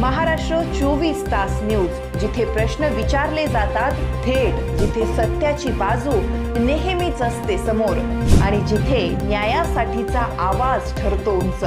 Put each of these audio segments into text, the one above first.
महाराष्ट्र 24 तास न्यूज, जिथे प्रश्न विचारले जातात थेट, जिथे सत्याची बाजू नेहमीच असते समोर आणि जिथे न्यायासाठीचा आवाज ठरतो उंच।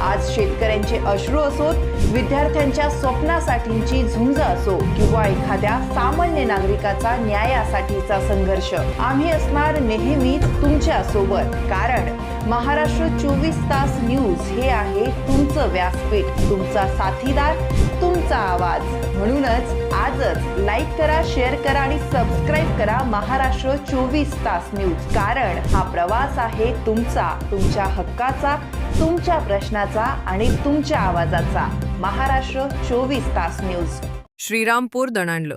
आज शेतकऱ्यांचे अश्रू असोत, विद्यार्थ्यांच्या स्वप्नासाठीची झुंज असो किंवा एखाद्या सामान्य नागरिकाचा न्यायासाठीचा संघर्ष, आम्ही असणार नेहमीच तुमच्या सोबत। कारण महाराष्ट्र 24 तास न्यूज हे आहे तुमचं व्यासपीठ, तुमचा साथीदार, तुमचा आवाज। म्हणूनच आजच लाईक करा, शेअर करा आणि सबस्क्राइब करा महाराष्ट्र 24 तास न्यूज। कारण हा प्रवास आहे तुमचा, तुमच्या हक्काचा, तुमच्या प्रश्नाचा आणि तुमच्या आवाजाचा। महाराष्ट्र 24 तास न्यूज। श्रीरामपूर दणाणलं।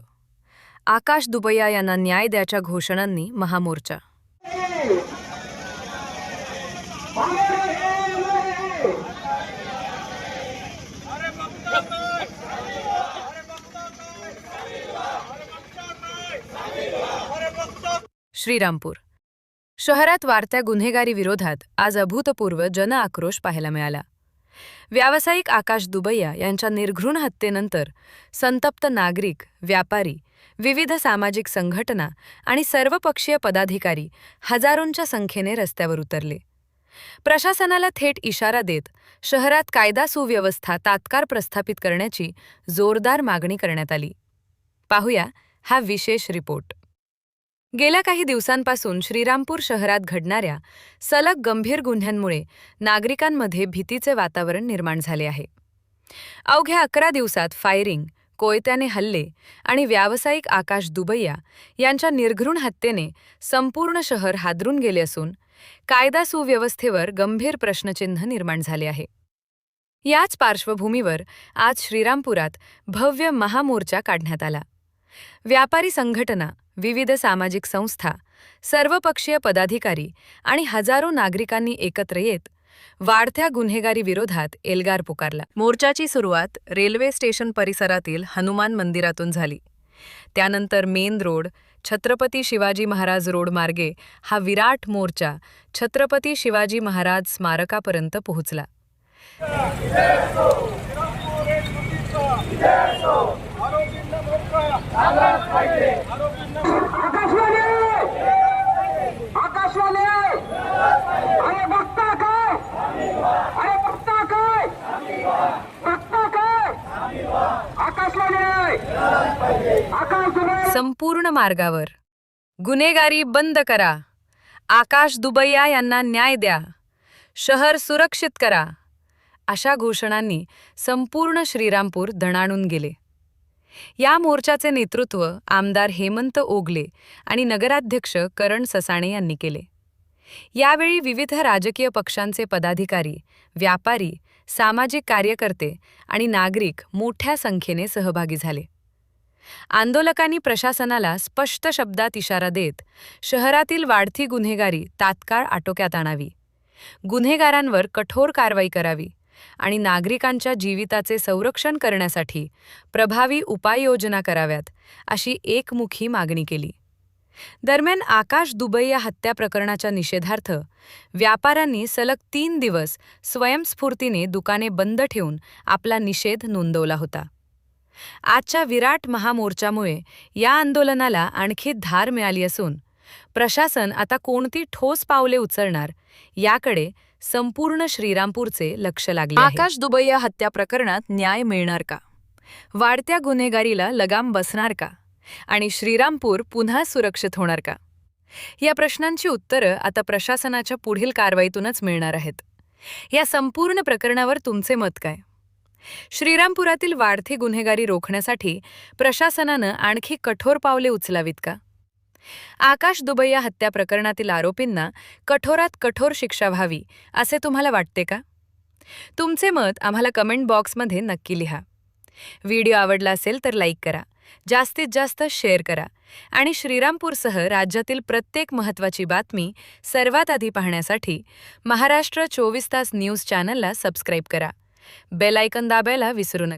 आकाश दुबैया यांना न्याय द्याच्या घोषणांनी महामोर्चा। श्रीरामपूर शहरात वाढत्या गुन्हेगारी विरोधात आज अभूतपूर्व जन आक्रोश पाहायला मिळाला। व्यावसायिक आकाश दुबैया यांच्या निर्घृण हत्येनंतर संतप्त नागरिक, व्यापारी, विविध सामाजिक संघटना आणि सर्वपक्षीय पदाधिकारी हजारोंच्या संख्येने रस्त्यावर उतरले। प्रशासनाला थेट इशारा देत शहरात कायदा सुव्यवस्था तात्काळ प्रस्थापित करण्याची जोरदार मागणी करण्यात आली। पाहूया हा विशेष रिपोर्ट। गेल्या काही दिवसांपासून श्रीरामपूर शहरात घडणाऱ्या सलग गंभीर गुन्ह्यांमुळे नागरिकांमध्ये भीतीचे वातावरण निर्माण झाले आहे। अवघ्या 11 दिवसात फायरिंग, कोयत्याने हल्ले आणि व्यावसायिक आकाश दुबैया यांच्या निर्घृण हत्येने संपूर्ण शहर हादरून गेले असून कायदा सुव्यवस्थेवर गंभीर प्रश्नचिन्ह निर्माण झाले आहे। याच पार्श्वभूमीवर आज श्रीरामपुरात भव्य महामोर्चा काढण्यात आला। व्यापारी संघटना, विविध सामाजिक संस्था, सर्वपक्षीय पदाधिकारी आणि हजारो नागरिकांनी एकत्र येत वाढत्या गुन्हेगारी विरोधात एल्गार पुकारला। मोर्चाची सुरुवात रेल्वे स्टेशन परिसरातील हनुमान मंदिरातून झाली। त्यानंतर main road, Chhatrapati Shivaji Maharaj road मार्गे हा विराट मोर्चा छत्रपती शिवाजी महाराज स्मारकापर्यंत पोहोचला। संपूर्ण मार्गावर गुन्हेगारी बंद करा, आकाश दुबैया यांना न्याय द्या, शहर सुरक्षित करा अशा घोषणांनी संपूर्ण श्रीरामपूर दणाणून गेले। या मोर्चाचे नेतृत्व आमदार हेमंत ओगले आणि नगराध्यक्ष करण ससाणे यांनी केले। यावेळी विविध राजकीय पक्षांचे पदाधिकारी, व्यापारी, सामाजिक कार्यकर्ते आणि नागरिक मोठ्या संख्येने सहभागी झाले। आंदोलकांनी प्रशासनाला स्पष्ट शब्दात इशारा देत शहरातील वाढती गुन्हेगारी तात्काळ आटोक्यात आणावी, गुन्हेगारांवर कठोर कारवाई करावी आणि नागरिकांच्या जीविताचे संरक्षण करण्यासाठी प्रभावी उपाययोजना कराव्यात अशी एकमुखी मागणी केली। दरम्यान आकाश दुबैया हत्या प्रकरणाच्या निषेधार्थ व्यापाऱ्यांनी सलग 3 दिवस स्वयंस्फूर्तीने दुकाने बंद ठेवून आपला निषेध नोंदवला होता। आजच्या विराट महामोर्चामुळे या आंदोलनाला आणखी धार मिळाली असून प्रशासन आता कोणती ठोस पावले उचलणार याकडे संपूर्ण श्रीरामपूरचे लक्ष लागले आहे। आकाश दुबैया हत्या प्रकरणात न्याय मिळणार का? वाढत्या गुन्हेगारीला लगाम बसणार का? आणि श्रीरामपूर पुन्हा सुरक्षित होणार का? या प्रश्नांची उत्तरं आता प्रशासनाच्या पुढील कारवाईतूनच मिळणार आहेत। या संपूर्ण प्रकरणावर तुमचे मत काय? श्रीरामपुरातील वाढती गुन्हेगारी रोखण्यासाठी प्रशासनानं आणखी कठोर पावले उचलावीत का? आकाश दुबैया हत्या प्रकरणातील आरोपींना कठोरात कठोर शिक्षा व्हावी असे तुम्हाला वाटते का? तुमचे मत आम्हाला कमेंट बॉक्समध्ये नक्की लिहा। व्हिडिओ आवडला असेल तर लाईक करा, जास्तीत जास्त शेअर करा आणि श्रीरामपूरसह राज्यातील प्रत्येक महत्त्वाची बातमी सर्वात आधी पाहण्यासाठी महाराष्ट्र 24 तास न्यूज चॅनलला सबस्क्राईब करा। बेल आयकॉन दाबायला विसरू नका।